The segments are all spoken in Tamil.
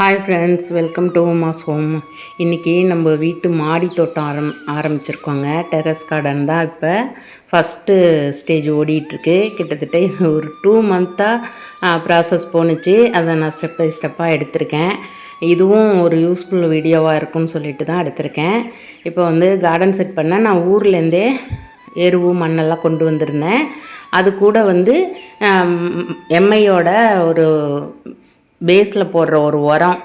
Hi friends, welcome to Uma's home. இன்றைக்கி நம்ம வீட்டு மாடி தோட்டம் ஆரம்பிச்சிருக்கோங்க. டெரஸ் கார்டன் தான் இப்போ ஃபஸ்ட்டு ஸ்டேஜ் ஓடிட்டுருக்கு. கிட்டத்தட்ட ஒரு 2 மந்த்தாக ப்ராசஸ் போணுச்சு. அதை நான் ஸ்டெப் பை ஸ்டெப்பாக எடுத்திருக்கேன். இதுவும் ஒரு யூஸ்ஃபுல் வீடியோவாக இருக்கும்னு சொல்லிட்டு தான் எடுத்திருக்கேன். இப்போ வந்து கார்டன் செட் பண்ண நான் ஊர்லேருந்தே எருவு மண்ணெல்லாம் கொண்டு வந்திருந்தேன். அது கூட வந்து எம்ஐயோட ஒரு பேஸில் போடுற ஒரு உரம்,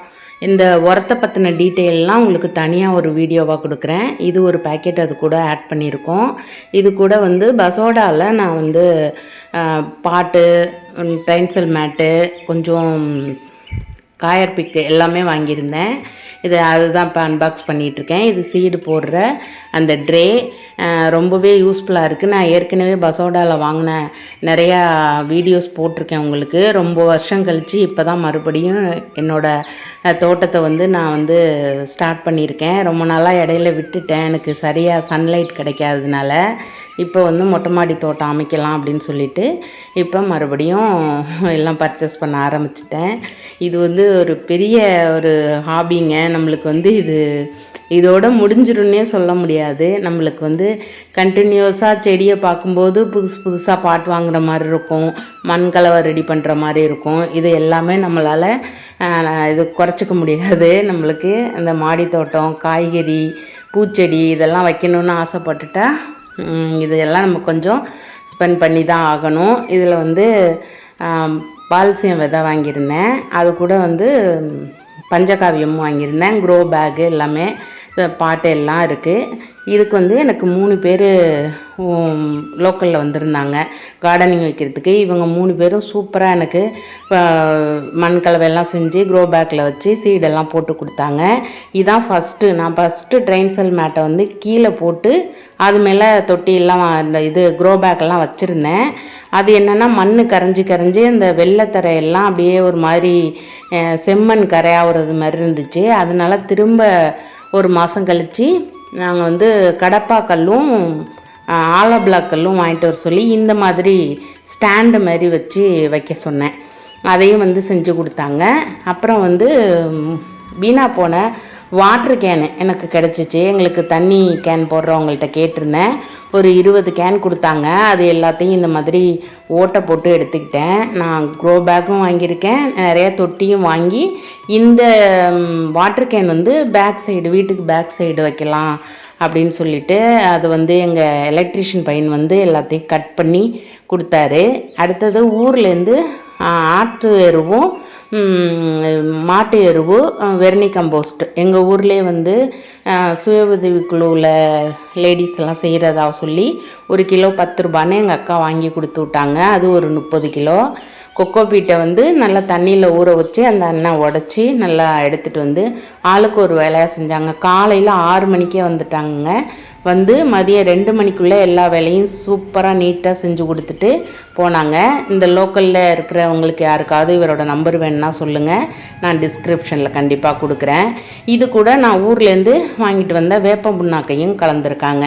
இந்த உரத்தை பற்றின டீட்டெயிலெலாம் உங்களுக்கு தனியாக ஒரு வீடியோவாக கொடுக்குறேன். இது ஒரு பேக்கெட் அது கூட ஆட் பண்ணியிருக்கோம். இது கூட வந்து பசோடாவில் நான் வந்து பாட்டு, டைன்சல் மேட்டு, கொஞ்சம் காயர் பிக்கு எல்லாமே வாங்கியிருந்தேன். அதுதான் இப்போ அன்பாக்ஸ் பண்ணிகிட்ருக்கேன். இது சீடு போடுற அந்த ட்ரே ரொம்பவே யூஸ்ஃபுல்லாக இருக்குது. நான் ஏற்கனவே பசோடாவில் வாங்கின நிறையா வீடியோஸ் போட்டிருக்கேன் உங்களுக்கு. ரொம்ப வருஷம் கழித்து இப்போ தான் மறுபடியும் என்னோடய தோட்டத்தை வந்து நான் வந்து ஸ்டார்ட் பண்ணியிருக்கேன். ரொம்ப நாளாக இடையில விட்டுட்டேன், எனக்கு சரியாக சன்லைட் கிடைக்காததுனால. இப்போ வந்து மொட்டை மாடி தோட்டம் அமைக்கலாம் அப்படின்னு சொல்லிட்டு இப்போ மறுபடியும் எல்லாம் பர்ச்சேஸ் பண்ண ஆரம்பிச்சிட்டேன். இது வந்து ஒரு பெரிய ஒரு ஹாபிங்க. நம்மளுக்கு வந்து இதோட முடிஞ்சிடும்னே சொல்ல முடியாது. நம்மளுக்கு வந்து கண்டினியூஸாக செடியை பார்க்கும்போது புதுசாக பாட் வாங்குகிற மாதிரி இருக்கும், மண் கலவை ரெடி பண்ணுற மாதிரி இருக்கும். இது எல்லாமே நம்மளால் இது குறைச்சிக்க முடியாது. நம்மளுக்கு அந்த மாடி தோட்டம், காய்கறி, பூச்செடி இதெல்லாம் வைக்கணுன்னு ஆசைப்பட்டுட்டா இதெல்லாம் நம்ம கொஞ்சம் ஸ்பெண்ட் பண்ணி தான் ஆகணும். இதில் வந்து பால்சியம் விதை வாங்கியிருந்தேன். அது கூட வந்து பஞ்சகாவியமும் வாங்கியிருந்தேன். க்ரோ பேக்கு எல்லாமே பாட்டு எல்லாம் இருக்குது. இதுக்கு வந்து எனக்கு 3 பேர் லோக்கலில் வந்திருந்தாங்க கார்டனிங் வைக்கிறதுக்கு. இவங்க 3 பேரும் சூப்பராக எனக்கு மண் கலவையெல்லாம் செஞ்சு க்ரோ பேக்கில் வச்சு சீடெல்லாம் போட்டு கொடுத்தாங்க. இதுதான் நான் ஃபஸ்ட்டு ட்ரைன்சல் மேட்டை வந்து கீழே போட்டு அது மேலே தொட்டியெல்லாம் அந்த க்ரோ பேக்கெல்லாம் வச்சுருந்தேன். அது என்னென்னா மண் கரைஞ்சி அந்த வெள்ளைத்தரையெல்லாம் அப்படியே ஒரு மாதிரி செம்மண் கரையாகிறது மாதிரி இருந்துச்சு. அதனால திரும்ப ஒரு மாதம் கழித்து நாங்கள் வந்து கடப்பாக்கல்லும் ஆலோ பிளாக் கல்லும் வாங்கிட்டு வர சொல்லி இந்த மாதிரி ஸ்டாண்டு மாதிரி வச்சு வைக்க சொன்னேன். அதையும் வந்து செஞ்சு கொடுத்தாங்க. அப்புறம் வந்து வீணா போன வாட்ரு கேனு எனக்கு கிடச்சிச்சு. எங்களுக்கு தண்ணி கேன் போடுறவங்கள்ட்ட கேட்டிருந்தேன். ஒரு 20 கேன் கொடுத்தாங்க. அது எல்லாத்தையும் இந்த மாதிரி ஓட்டை போட்டு எடுத்துக்கிட்டேன். நான் க்ரோ பேக்கும் வாங்கியிருக்கேன், நிறைய தொட்டியும் வாங்கி இந்த வாட்ரு கேன் வந்து வீட்டுக்கு பேக் சைடு வைக்கலாம் அப்படின்னு சொல்லிட்டு அது வந்து எங்கள் எலக்ட்ரிஷியன் பையன் வந்து எல்லாத்தையும் கட் பண்ணி கொடுத்தாரு. அடுத்தது ஊர்லேருந்து ஆட்டு எருவும் மாட்டு எருவு, வெர்னி கம்போஸ்ட் எங்கள் ஊர்லேயே வந்து சுய உதவிக்குழுவில் லேடிஸ் எல்லாம் செய்கிறதா சொல்லி 1 கிலோ 10 ரூபான்னு எங்கள் அக்கா வாங்கி கொடுத்து விட்டாங்க. அது ஒரு 30 கிலோ. கொக்கோபீட்டை வந்து நல்லா தண்ணியில் ஊற வச்சு அந்த எண்ணெய் உடச்சி நல்லா எடுத்துகிட்டு வந்து ஆளுக்கு ஒரு வேலையாக செஞ்சாங்க. காலையில் 6 மணிக்கே வந்துட்டாங்க. வந்து மதியம் 2 மணிக்குள்ளே எல்லா வேலையும் சூப்பராக நீட்டாக செஞ்சு கொடுத்துட்டு போனாங்க. இந்த லோக்கலில் இருக்கிறவங்களுக்கு யாருக்காவது இவரோட நம்பர் வேணுன்னா சொல்லுங்கள், நான் டிஸ்கிரிப்ஷனில் கண்டிப்பாக கொடுக்குறேன். இது கூட நான் ஊர்லேருந்து வாங்கிட்டு வந்த வேப்ப புண்ணாக்கையும் கலந்துருக்காங்க.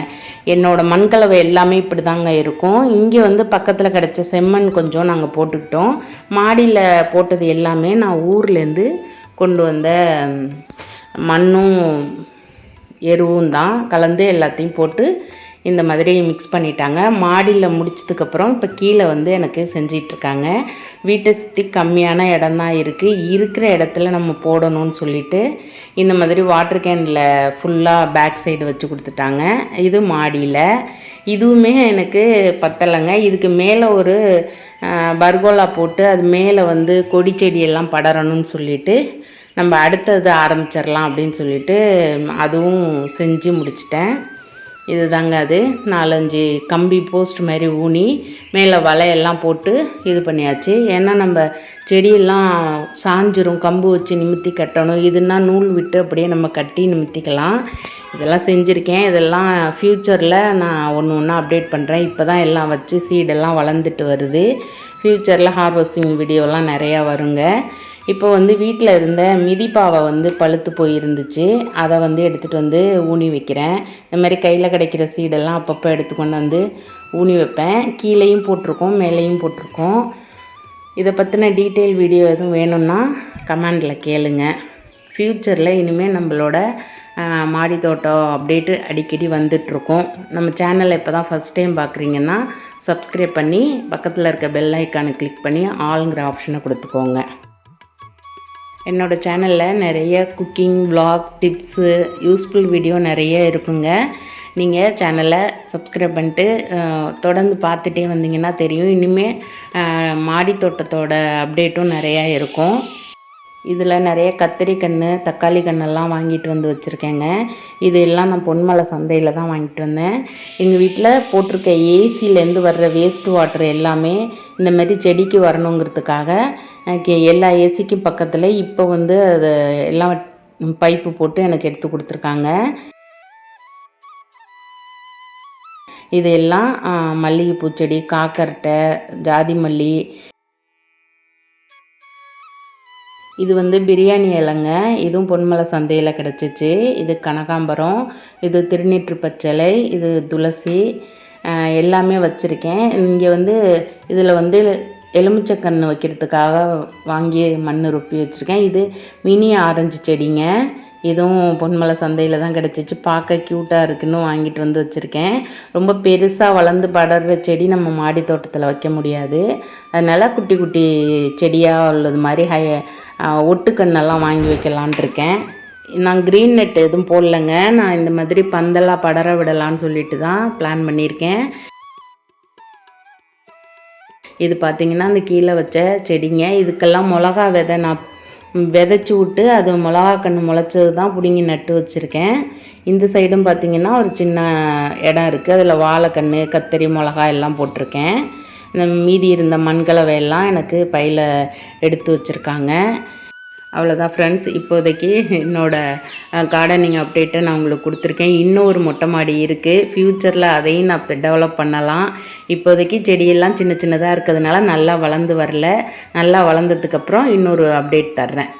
என்னோடய மண்கலவை எல்லாமே இப்படி தாங்க இருக்கும். இங்கே வந்து பக்கத்தில் கிடச்ச செம்மண் கொஞ்சம் நாங்கள் போட்டுக்கிட்டோம். மாடியில் போட்டது எல்லாமே நான் ஊர்லேருந்து கொண்டு வந்த மண்ணும் எருவும் தான் கலந்து எல்லாத்தையும் போட்டு இந்த மாதிரி மிக்ஸ் பண்ணிட்டாங்க. மாடியில் முடிச்சதுக்கப்புறம் இப்போ கீழே வந்து எனக்கு செஞ்சிட்ருக்காங்க. வீட்டை சுற்றி கம்மியான இடம் தான் இருக்கிற இடத்துல நம்ம போடணும்னு சொல்லிட்டு இந்த மாதிரி வாட்டர் கேனில் ஃபுல்லாக பேக் சைடு வச்சு கொடுத்துட்டாங்க. இது மாடியில். இதுவுமே எனக்கு பத்தலைங்க. இதுக்கு மேலே ஒரு பர்கோலா போட்டு அது மேலே வந்து கொடி செடியெல்லாம் படரணும்னு சொல்லிட்டு நம்ம அடுத்தது ஆரம்பிச்சிடலாம் அப்படின்னு சொல்லிட்டு அதுவும் செஞ்சு முடிச்சிட்டேன். இது தாங்க அது 4-5 கம்பி போஸ்ட் மாதிரி ஊனி மேலே வலையெல்லாம் போட்டு இது பண்ணியாச்சு. ஏன்னா நம்ம செடியெல்லாம் சாஞ்சிரும், கம்பு வச்சு நிமித்தி கட்டணும். இதுனா நூல் விட்டு அப்படியே நம்ம கட்டி நிமித்திக்கலாம். இதெல்லாம் செஞ்சுருக்கேன். இதெல்லாம் ஃப்யூச்சரில் நான் ஒன்று அப்டேட் பண்ணுறேன். இப்போ தான் எல்லாம் வச்சு சீடெல்லாம் வளர்ந்துட்டு வருது. ஃப்யூச்சரில் ஹார்வெஸ்டிங் வீடியோலாம் நிறையா வருங்க. இப்போ வந்து வீட்டில் இருந்த மிதிப்பாவை வந்து பழுத்து போயிருந்துச்சு. அதை வந்து எடுத்துகிட்டு வந்து ஊனி வைக்கிறேன். இந்த மாதிரி கையில் கிடைக்கிற சீடெல்லாம் அப்பப்போ எடுத்துக்கொண்டு வந்து ஊனி வைப்பேன். கீழேயும் போட்டிருக்கோம், மேலேயும் போட்டிருக்கோம். இதை பற்றின டீட்டெயில் வீடியோ எதுவும் வேணும்னா கமெண்டில் கேளுங்க. ஃப்யூச்சரில் இனிமேல் நம்மளோட மாடி தோட்டம் அப்டேட்டு அடிக்கடி வந்துட்ருக்கோம். நம்ம சேனலை இப்போ தான் ஃபஸ்ட் டைம் பார்க்குறீங்கன்னா சப்ஸ்கிரைப் பண்ணி பக்கத்தில் இருக்க பெல் ஐக்கானை கிளிக் பண்ணி ஆளுங்கிற ஆப்ஷனை கொடுத்துக்கோங்க. என்னோடய சேனலில் நிறைய cooking, vlog, tips, useful video நிறைய இருக்குங்க. நீங்கள் சேனலை சப்ஸ்கிரைப் பண்ணிட்டு தொடர்ந்து பார்த்துட்டே வந்தீங்கன்னா தெரியும். இனிமேல் மாடி தோட்டத்தோட அப்டேட்டும் நிறையா இருக்கும். இதில் நிறைய கத்திரி கன்று, தக்காளி கன்றெல்லாம் வாங்கிட்டு வந்து வச்சுருக்கேங்க. இது எல்லாம் நான் பொன்மலை சந்தையில் தான் வாங்கிட்டு வந்தேன். எங்கள் வீட்டில் போட்டிருக்க ஏசிலேருந்து வர்ற வேஸ்ட் வாட்டர் எல்லாமே இந்த மாதிரி செடிக்கு வரணுங்கிறதுக்காக எல்லா ஏசிக்கும் பக்கத்தில் இப்போ வந்து அதை எல்லாம் பைப்பு போட்டு எனக்கு எடுத்து கொடுத்துருக்காங்க. இது எல்லாம் மல்லிகைப்பூ செடி, காக்கரட்டை, ஜாதி மல்லி. இது வந்து பிரியாணி இலைங்க. இதுவும் பொன்மலை சந்தையில் கிடச்சிச்சு. இது கனகாம்பரம், இது திருநீற்று பச்சளை, இது துளசி, எல்லாமே வச்சுருக்கேன். இங்கே வந்து இதில் வந்து எலுமிச்சக்கன்று வைக்கிறதுக்காக வாங்கி மண் ரொப்பி வச்சுருக்கேன். இது மினி ஆரஞ்சு செடிங்க. இதுவும் பொன்மலை சந்தையில் தான் கிடச்சிச்சு. பார்க்க க்யூட்டாக இருக்குன்னு வாங்கிட்டு வந்து வச்சுருக்கேன். ரொம்ப பெருசாக வளர்ந்து படர்ற செடி நம்ம மாடி தோட்டத்தில் வைக்க முடியாது. அதனால் குட்டி குட்டி செடியாக உள்ளது மாதிரி ஒட்டுக்கண்ணெல்லாம் வாங்கி வைக்கலான் இருக்கேன். நான் க்ரீன் நெட் எதுவும் போடலைங்க. நான் இந்த மாதிரி பந்தலாக படர விடலான்னு சொல்லிட்டு தான் பிளான் பண்ணியிருக்கேன். இது பார்த்திங்கன்னா அந்த கீழே வச்ச செடிங்க. இதுக்கெல்லாம் மிளகா விதை நான் விதைச்சி விட்டு அது மிளகா கன்று முளைச்சது தான் பிடுங்கி நட்டு வச்சுருக்கேன். இந்த சைடும் பார்த்திங்கன்னா ஒரு சின்ன இடம் இருக்குது. அதில் வாழைக்கன்று, கத்தரி, மிளகா எல்லாம் போட்டிருக்கேன். இந்த மீதி இருந்த மண்கலவையெல்லாம் எனக்கு பையில் எடுத்து வச்சுருக்காங்க. அவ்வளோதான் ஃப்ரெண்ட்ஸ், இப்போதைக்கு என்னோடய கார்டனிங் அப்டேட்டை நான் உங்களுக்கு கொடுத்துருக்கேன். இன்னும் ஒரு மொட்டை மாடி இருக்குது. ஃப்யூச்சரில் அதையும் நான் டெவலப் பண்ணலாம். இப்போதைக்கு செடியெல்லாம் சின்ன சின்னதாக இருக்கிறதுனால நல்லா வளர்ந்து வரல. நல்லா வளர்ந்ததுக்கப்புறம் இன்னொரு அப்டேட் தர்றேன்.